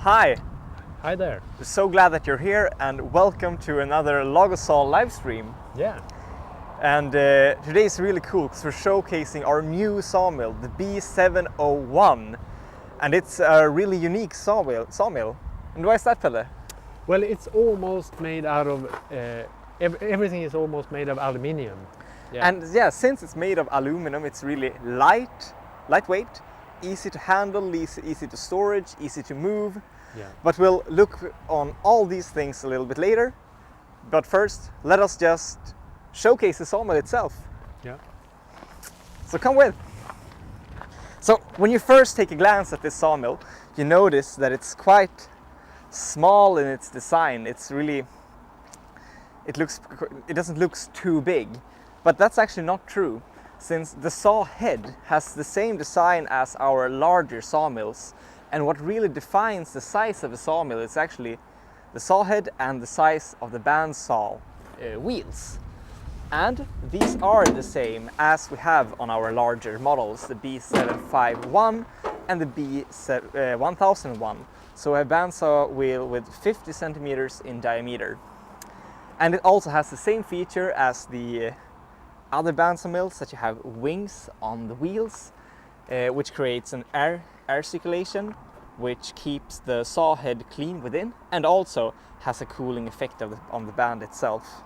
Hi! Hi there. We're so glad that you're here and welcome to another Logosol live stream. Yeah. And today is really cool because we're showcasing our new sawmill, the B701. And it's a really unique sawmill. And why is that, Pelle? Well, it's almost made out of, everything is almost made of aluminium. Yeah. And yeah, since it's made of aluminum, it's really lightweight, easy to handle, easy to storage, easy to move. Yeah. But we'll look on all these things a little bit later. But first, let us just showcase the sawmill itself. Yeah. So come with. So when you first take a glance at this sawmill, you notice that it's quite small in its design. It doesn't look too big, but that's actually not true, since the saw head has the same design as our larger sawmills. And what really defines the size of a sawmill is actually the saw head and the size of the bandsaw wheels. And these are the same as we have on our larger models, the B751 and the B1001. So a bandsaw wheel with 50 centimeters in diameter. And it also has the same feature as the other bandsaw mills, that you have wings on the wheels, which creates an air circulation, which keeps the saw head clean within and also has a cooling effect on the band itself.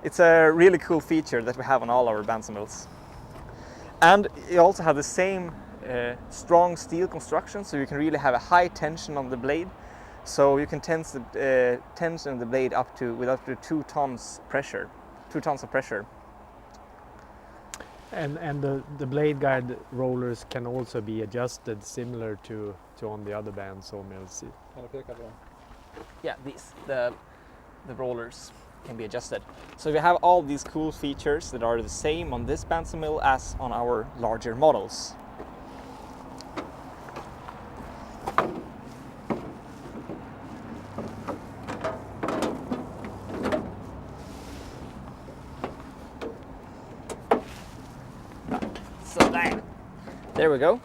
It's a really cool feature that we have on all our bandsaw mills. And you also have the same strong steel construction, so you can really have a high tension on the blade. So you can tension the blade with up to 2 tons pressure, 2 tons of pressure. And the blade guide rollers can also be adjusted similar to on the other bandsaw mills. Yeah, the rollers can be adjusted. So we have all these cool features that are the same on this bandsaw mill as on our larger models. So there we go.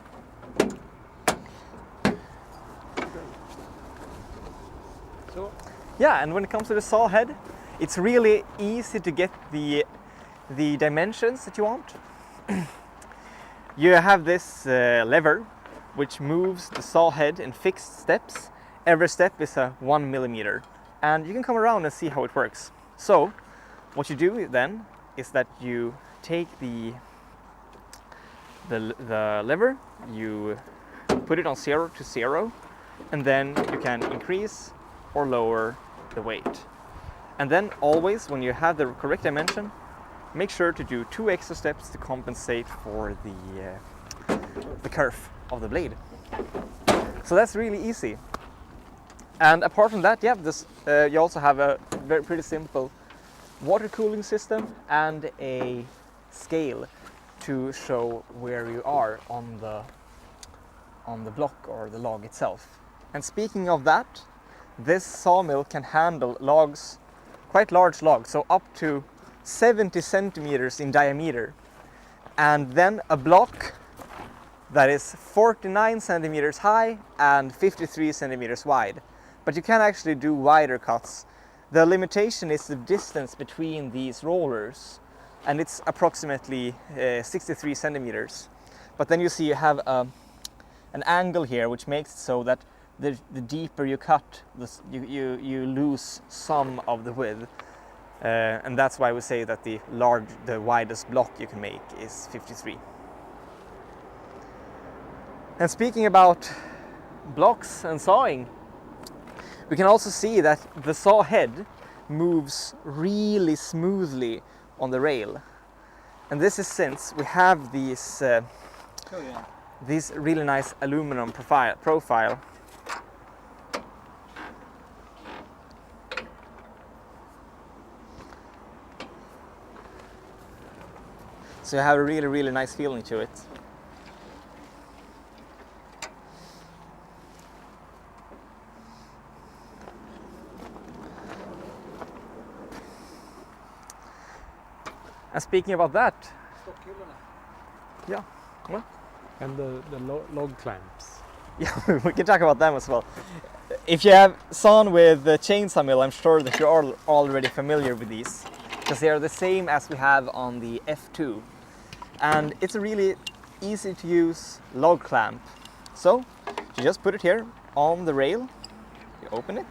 Yeah, and when it comes to the saw head, it's really easy to get the dimensions that you want. You have this lever which moves the saw head in fixed steps. Every step is a 1 millimeter, and you can come around and see how it works. So what you do then is that you take the lever, you put it on 0 to 0, and then you can increase or lower the weight. And then always, when you have the correct dimension, make sure to do 2 extra steps to compensate for the curve of the blade. So that's really easy. And apart from that, yeah, you also have a pretty simple water cooling system and a scale to show where you are on the block or the log itself. And speaking of that, this sawmill can handle logs, quite large logs, so up to 70 centimeters in diameter. And then a block that is 49 centimeters high and 53 centimeters wide. But you can actually do wider cuts. The limitation is the distance between these rollers, and it's approximately 63 centimeters. But then you see you have an angle here which makes it so that the deeper you cut, you lose some of the width. And that's why we say that the widest block you can make is 53. And speaking about blocks and sawing, we can also see that the saw head moves really smoothly on the rail. And this is since we have these really nice aluminum profile. So you have a really, really nice feeling to it. And speaking about that, yeah, well, and the log clamps. Yeah, we can talk about them as well. If you have sawn with the chainsaw mill, I'm sure that you're all already familiar with these, because they are the same as we have on the F2. And it's a really easy to use log clamp. So you just put it here on the rail, you open it,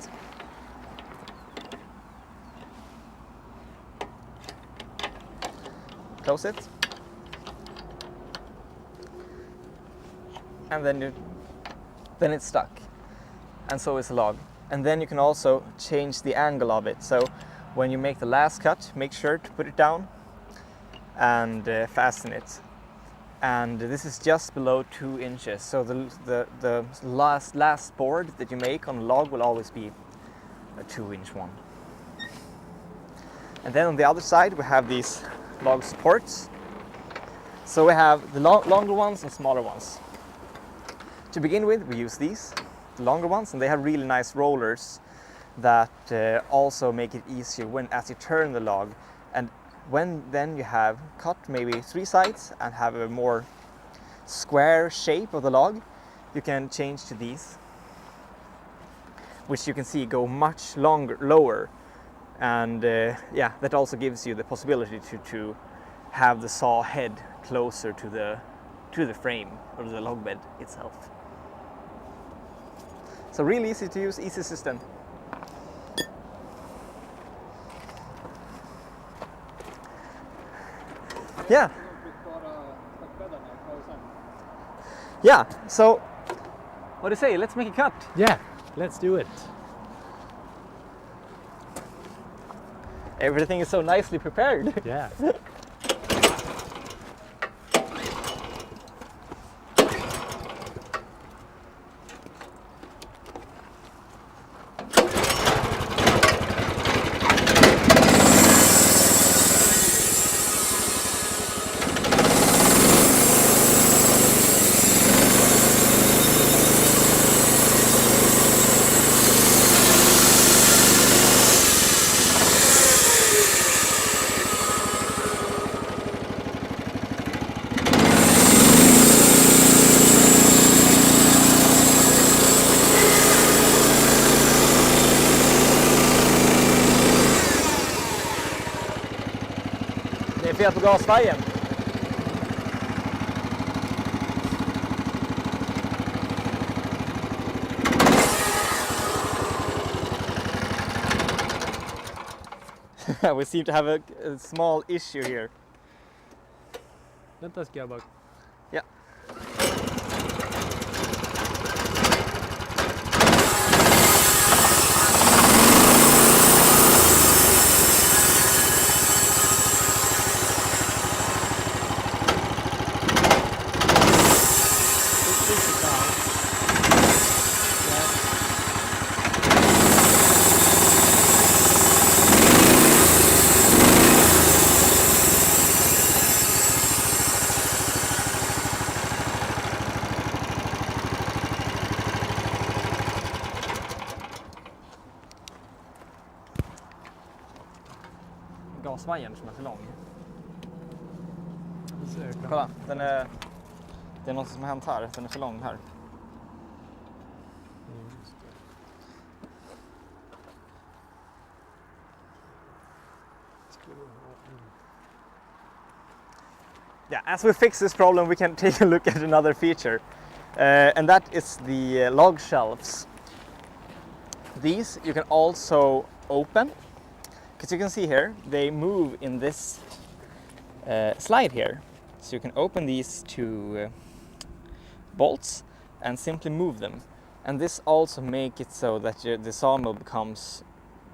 close it, and then it's stuck, and so is a log. And then you can also change the angle of it. So when you make the last cut, make sure to put it down and fasten it. And this is just below 2 inches. So the last board that you make on a log will always be a 2-inch one. And then on the other side we have these log supports. So we have the longer ones and smaller ones. To begin with, we use these, the longer ones, and they have really nice rollers that also make it easier as you turn the log. And when then you have cut maybe 3 sides and have a more square shape of the log, you can change to these, which you can see go much lower. And yeah, that also gives you the possibility to have the saw head closer to the frame or the log bed itself. So really easy to use, easy system. Yeah. Yeah, so what do you say? Let's make a cut. Yeah, let's do it. Everything is so nicely prepared. Yeah. Det är fel på gasfärgen. We seem to have a small issue here. Vänta, ska jag bara... Ja. Gasvajern som är för lång. Kolla, det är något som har hänt här, den är för lång här. Yeah, as we fix this problem, we can take a look at another feature, and that is the log shelves. These you can also open, because you can see here they move in this slide here. So you can open these two bolts and simply move them. And this also makes it so that the sawmill becomes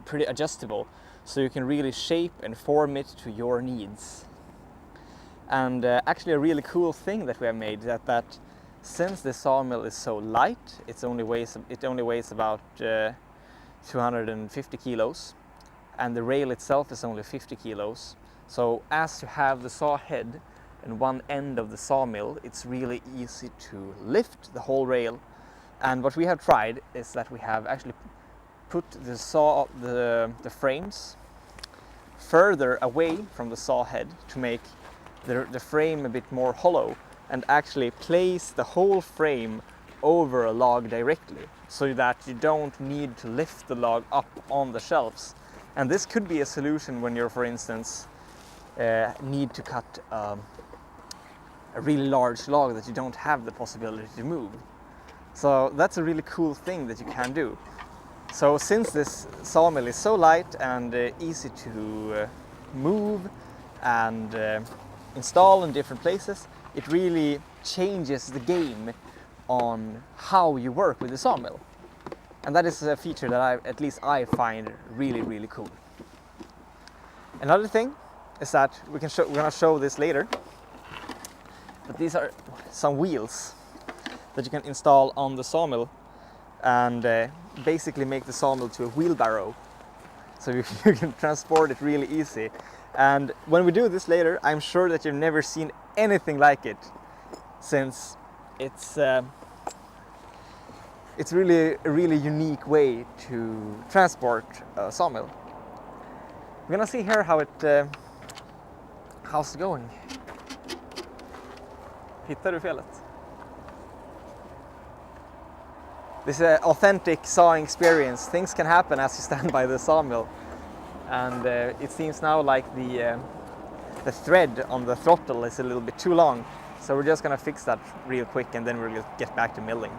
pretty adjustable, so you can really shape and form it to your needs. And actually a really cool thing that we have made that since the sawmill is so light, it only weighs about 250 kilos, and the rail itself is only 50 kilos. So as you have the saw head in one end of the sawmill, it's really easy to lift the whole rail. And what we have tried is that we have actually put the frames further away from the saw head to make the frame a bit more hollow, and actually place the whole frame over a log directly, so that you don't need to lift the log up on the shelves. And this could be a solution when you're, for instance, need to cut a really large log that you don't have the possibility to move. So that's a really cool thing that you can do. So since this sawmill is so light and easy to move and install in different places, it really changes the game on how you work with the sawmill. And that is a feature that at least I find really, really cool. Another thing is that we're gonna show this later, but these are some wheels that you can install on the sawmill and basically make the sawmill to a wheelbarrow. So you can transport it really easy. And when we do this later, I'm sure that you've never seen anything like it, since it's really a really unique way to transport a sawmill. We're gonna see here how how's it going. Hittar du felet? This is an authentic sawing experience. Things can happen as you stand by the sawmill. And it seems now like the thread on the throttle is a little bit too long. So we're just gonna fix that real quick and then we'll get back to milling.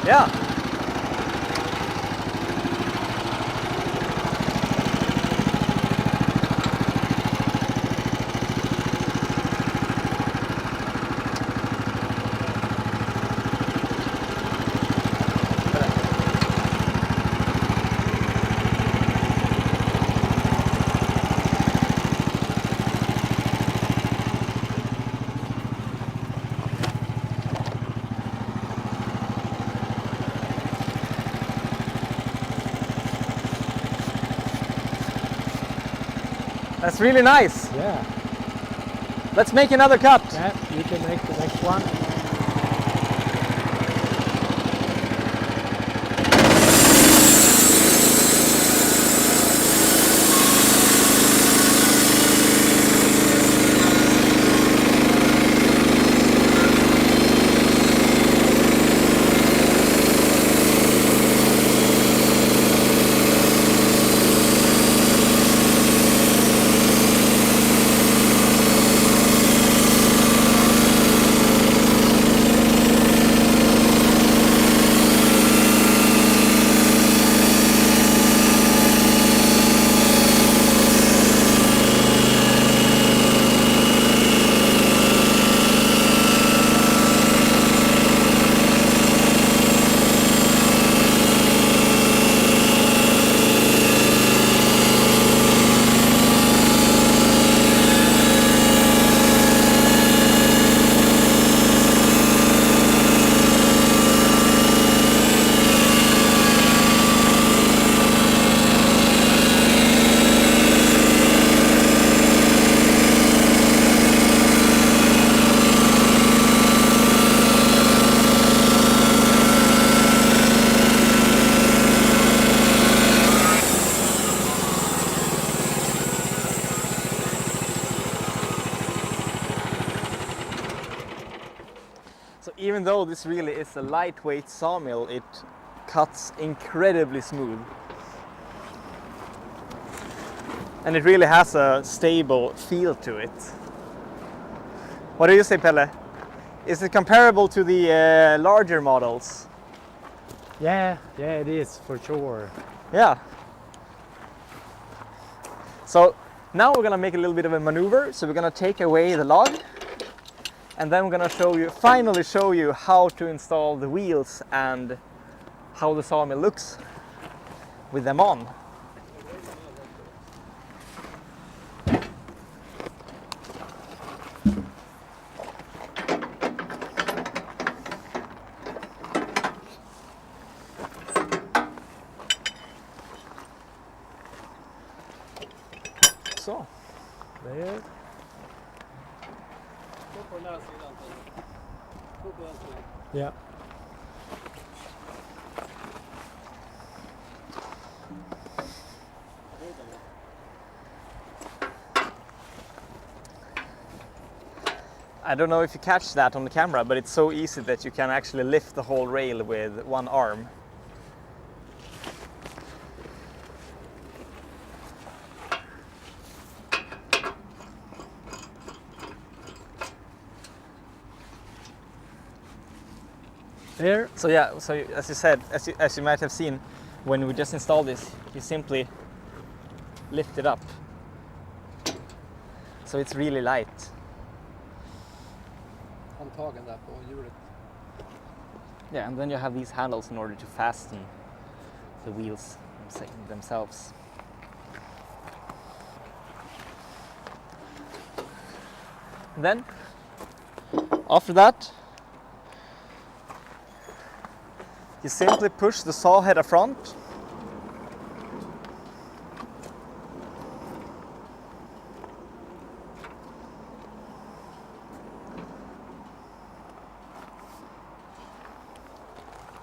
Yeah. That's really nice. Yeah. Let's make another cut. Yeah, you can make the next one. even though this really is a lightweight sawmill, it cuts incredibly smooth. And it really has a stable feel to it. What do you say, Pelle? Is it comparable to the larger models? Yeah, it is for sure. Yeah. So now we're gonna make a little bit of a maneuver. So we're gonna take away the log, and then we're gonna finally show you how to install the wheels and how the sawmill looks with them on. Så. There. Yeah. I don't know if you catch that on the camera, but it's so easy that you can actually lift the whole rail with one arm. There. So yeah, so as you said, as you might have seen, when we just installed this, you simply lift it up. So it's really light. Handtagen där på hjulet. Yeah, and then you have these handles in order to fasten the wheels themselves. And then, after that, you simply push the saw head up front.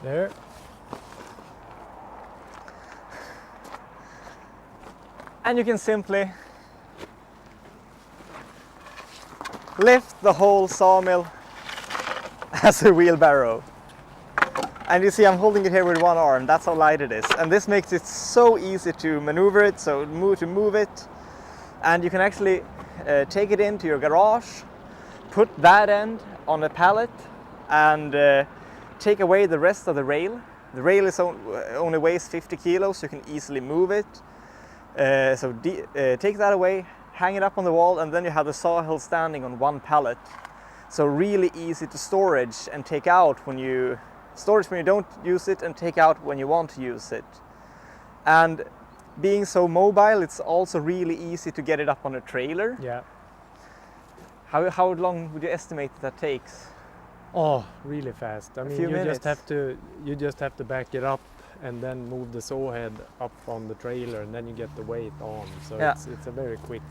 There. And you can simply lift the whole sawmill as a wheelbarrow. And you see I'm holding it here with one arm, that's how light it is. And this makes it so easy to maneuver it, to move it. And you can actually take it into your garage, put that end on a pallet, and take away the rest of the rail. The rail only weighs 50 kilos, so you can easily move it. Take that away, hang it up on the wall, and then you have the saw hill standing on one pallet. So really easy to storage and take out when you don't use it, and take out when you want to use it. And being so mobile, it's also really easy to get it up on a trailer. Yeah. How long would you estimate that takes? Oh, really fast. I mean, few you minutes. just have to back it up and then move the saw head up on the trailer, and then you get the weight on. So Yeah. it's a very quick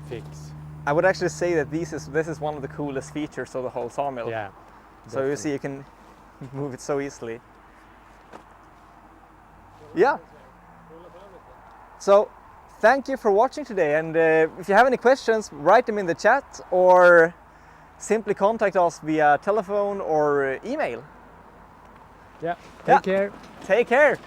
fix. I would actually say that this is one of the coolest features of the whole sawmill. Yeah. So you see, you can move it so easily. Yeah. So thank you for watching today, and if you have any questions, write them in the chat or simply contact us via telephone or email. Yeah. Yeah. Take care. Take care.